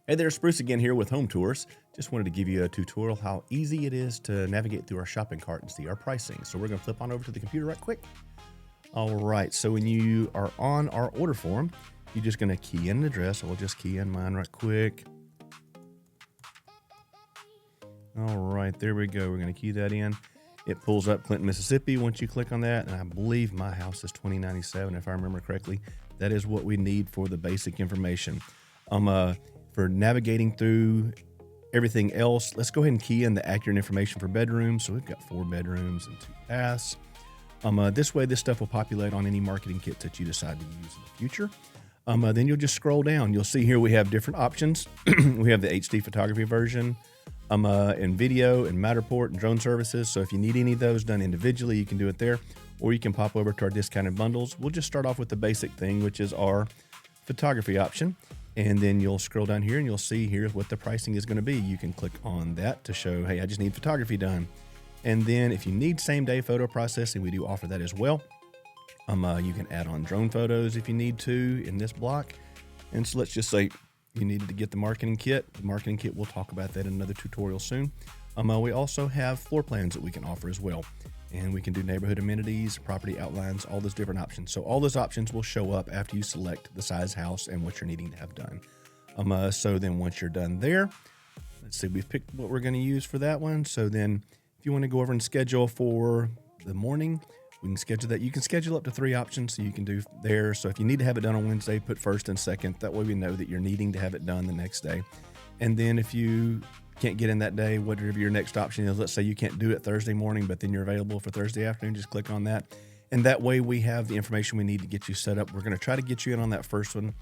Hey there, Spruce again here with Home Tours. Just wanted to give you a tutorial how easy it is to navigate through our shopping cart and see our pricing. So we're going to flip on over to the computer right quick. All right, so when you are on our order form, you're just going to key in an address. So we'll just key in mine right quick. All right, there we go. We're going to key that in. It pulls up Clinton, Mississippi once you click on that. And I believe my house is 2097, if I remember correctly. That is what we need for the basic information. For navigating through everything else, let's go ahead and key in the accurate information for bedrooms. So we've got 4 bedrooms and 2 baths. This way, this stuff will populate on any marketing kits that you decide to use in the future. Then you'll just scroll down. You'll see here we have different options. We have the HD photography version, and video and Matterport and drone services. So if you need any of those done individually, you can do it there, or you can pop over to our discounted bundles. We'll just start off with the basic thing, which is our photography option. And then you'll scroll down here and you'll see here's what the pricing is going to be. You can click on that to show, hey, I just need photography done. And then if you need same day photo processing, we do offer that as well. You can add on drone photos if you need to in this block. And so let's just say you needed to get the marketing kit. The marketing kit, we'll talk about that in another tutorial soon. We also have floor plans that we can offer as well. And we can do neighborhood amenities, property outlines, all those different options. So all those options will show up after you select the size house and what you're needing to have done. So then once you're done there, let's see, we've picked what we're going to use for that one. So then if you want to go over and schedule for the morning, we can schedule that. You can schedule up to 3 options so you can do there. So if you need to have it done on Wednesday, put first and second. That way we know that you're needing to have it done the next day. And then if you can't get in that day, whatever your next option is, let's say you can't do it Thursday morning, but then you're available for Thursday afternoon, just click on that. And that way we have the information we need to get you set up. We're going to try to get you in on that first one.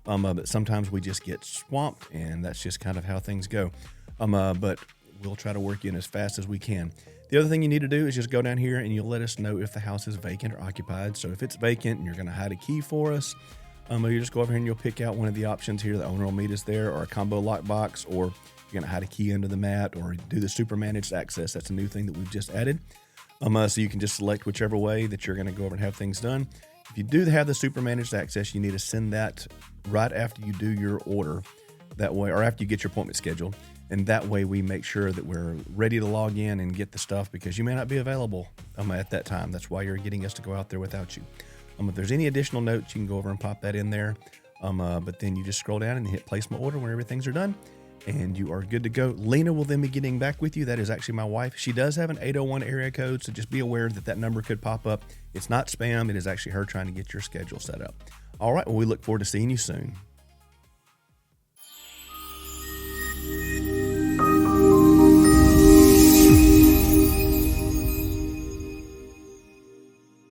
But sometimes we just get swamped, and that's just kind of how things go. But we'll try to work you in as fast as we can. The other thing you need to do is just go down here and you'll let us know if the house is vacant or occupied. So if it's vacant and you're going to hide a key for us, you just go over here and you'll pick out one of the options here. The owner will meet us there, or a combo lockbox, or you're going to hide a key under the mat, or do the super managed access. That's a new thing that we've just added. So you can just select whichever way that you're going to go over and have things done. If you do have the super managed access, you need to send that right after you do your order, that way, or after you get your appointment scheduled. And that way we make sure that we're ready to log in and get the stuff, because you may not be available at that time. That's why you're getting us to go out there without you. If there's any additional notes, you can go over and pop that in there. But then you just scroll down and hit place my order when everything's are done, and you are good to go. Lena will then be getting back with you. That is actually my wife. She does have an 801 area code, so just be aware that that number could pop up. It's not spam. It is actually her trying to get your schedule set up. All right, well, we look forward to seeing you soon.